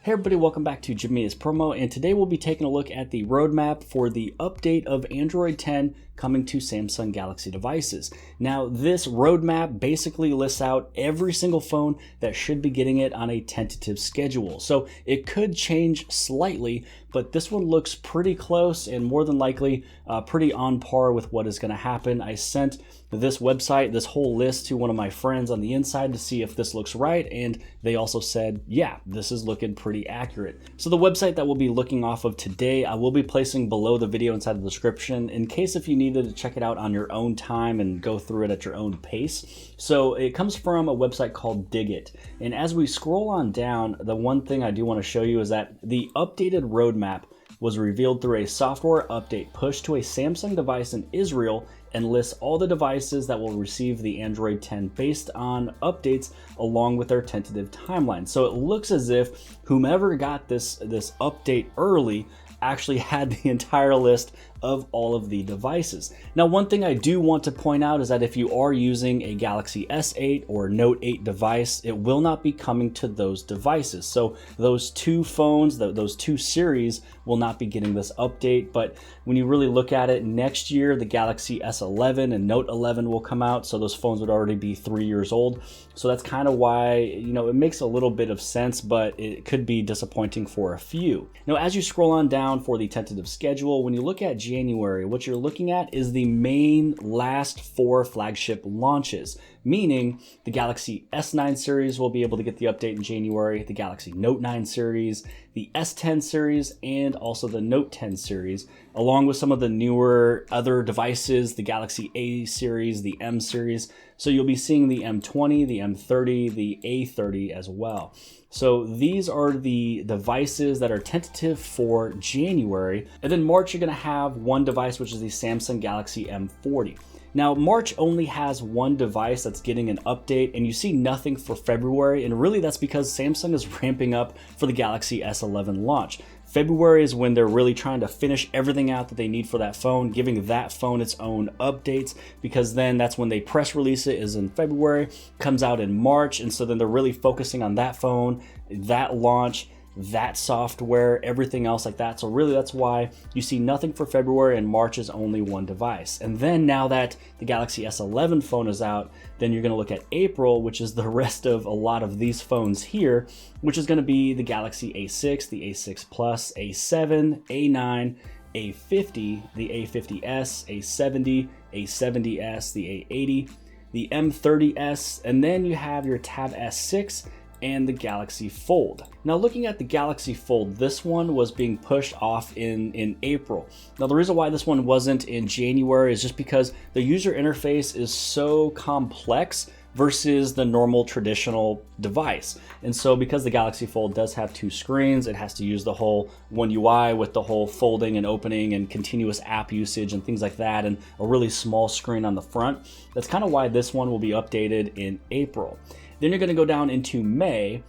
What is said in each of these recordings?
Hey everybody, welcome back to Jimmy's Promo, and today we'll be taking a look at the roadmap for the update of Android 10 coming to Samsung Galaxy devices. Now, this roadmap basically lists out every single phone that should be getting it on a tentative schedule. So it could change slightly, but this one looks pretty close and more than likely pretty on par with what is going to happen. I sent this website, this whole list, to one of my friends on the inside to see if this looks right, and they also said, yeah, this is looking pretty accurate. So the website that we'll be looking off of today, I will be placing below the video inside the description in case if you needed to check it out on your own time and go through it at your own pace. So it comes from a website called Digit, and as we scroll on down, the one thing I do want to show you is that the updated roadmap was revealed through a software update pushed to a Samsung device in Israel and lists all the devices that will receive the Android 10 based on updates along with their tentative timeline. So it looks as if whomever got this update early actually had the entire list of all of the devices. Now, one thing I do want to point out is that if you are using a Galaxy S8 or Note 8 device, it will not be coming to those devices. So those two phones, those two series will not be getting this update. But when you really look at it, next year, the Galaxy S11 and Note 11 will come out. So those phones would already be 3 years old. So that's kind of why, it makes a little bit of sense, but it could be disappointing for a few. Now, as you scroll on down for the tentative schedule, when you look at January, what you're looking at is the main last 4 flagship launches, meaning the Galaxy S9 series will be able to get the update in January, the Galaxy Note 9 series, the S10 series, and also the Note 10 series, along with some of the newer other devices, the Galaxy A series, the M series. So you'll be seeing the M20, the M30, the A30 as well. So these are the devices that are tentative for January. And then March, you're going to have one device, which is the Samsung Galaxy M40. Now, March only has one device that's getting an update, and you see nothing for February, and really that's because Samsung is ramping up for the Galaxy S11 launch. February is when they're really trying to finish everything out that they need for that phone, giving that phone its own updates, because then that's when they press release it, is in February, comes out in March, and so then they're really focusing on that phone, that launch, that software, everything else like that. So really that's why you see nothing for February, and March is only one device. And then now that the Galaxy S11 phone is out, then you're going to look at April, which is the rest of a lot of these phones here, which is going to be the Galaxy A6, the A6 Plus, A7, A9, A50, the A50s, A70, A70s, the A80, the M30s, and then you have your Tab S6 and the Galaxy Fold. Now, looking at the Galaxy Fold, this one was being pushed off in April. Now, the reason why this one wasn't in January is just because the user interface is so complex versus the normal traditional device. And so because the Galaxy Fold does have 2 screens, it has to use the whole One UI with the whole folding and opening and continuous app usage and things like that, and a really small screen on the front. That's kind of why this one will be updated in April. Then you're going to go down into May.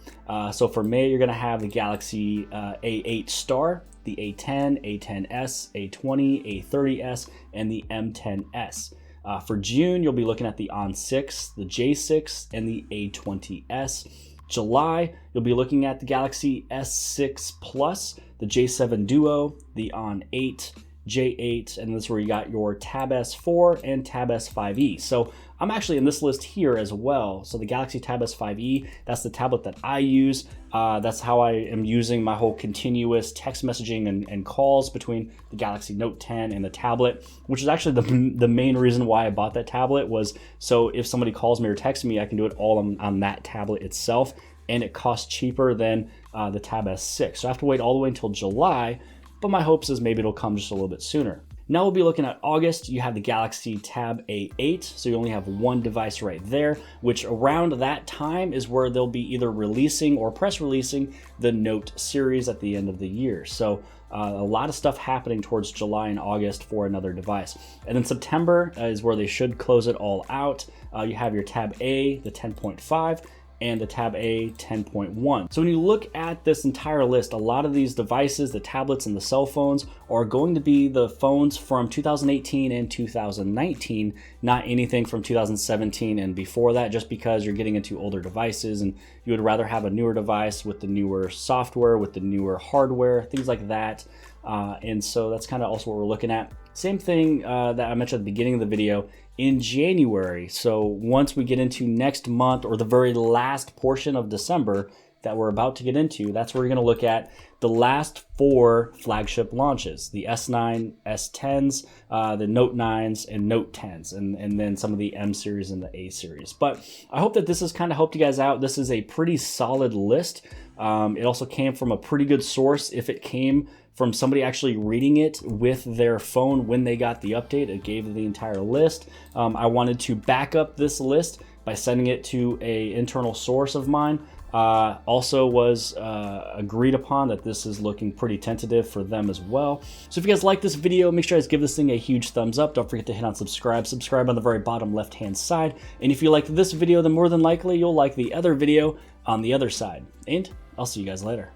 So for May, you're going to have the Galaxy A8 Star, the A10, A10s, A20, A30s, and the M10s. For June, you'll be looking at the On 6, the J6, and the A20s. July, you'll be looking at the Galaxy S6 Plus, the J7 Duo, the On 8, J8, and this is where you got your Tab S4 and Tab S5e. So I'm actually in this list here as well. So the Galaxy Tab S5e, that's the tablet that I use. That's how I am using my whole continuous text messaging and calls between the Galaxy Note 10 and the tablet, which is actually the main reason why I bought that tablet, was so if somebody calls me or texts me, I can do it all on that tablet itself, and it costs cheaper than the Tab S6. So I have to wait all the way until July, but my hopes is maybe it'll come just a little bit sooner. Now we'll be looking at August. You have the Galaxy Tab A8, so you only have one device right there, which around that time is where they'll be either releasing or press releasing the Note series at the end of the year. So a lot of stuff happening towards July and August for another device. And then September is where they should close it all out. You have your Tab A, the 10.5, and the Tab A 10.1. So when you look at this entire list, a lot of these devices, the tablets and the cell phones, are going to be the phones from 2018 and 2019, not anything from 2017 and before that, just because you're getting into older devices and you would rather have a newer device with the newer software, with the newer hardware, things like that. And so that's kind of also what we're looking at. Same thing that I mentioned at the beginning of the video in January. So once we get into next month, or the very last portion of December that we're about to get into, that's where we're going to look at the last 4 flagship launches: the S9, S10s, the Note 9s, and Note 10s, and then some of the M series and the A series. But I hope that this has kind of helped you guys out. This is a pretty solid list. It also came from a pretty good source. If it came from somebody actually reading it with their phone when they got the update, it gave the entire list. I wanted to back up this list by sending it to an internal source of mine. Also was agreed upon that this is looking pretty tentative for them as well. So if you guys like this video, make sure you guys give this thing a huge thumbs up. Don't forget to hit on subscribe on the very bottom left hand side. And if you liked this video, then more than likely you'll like the other video on the other side. And I'll see you guys later.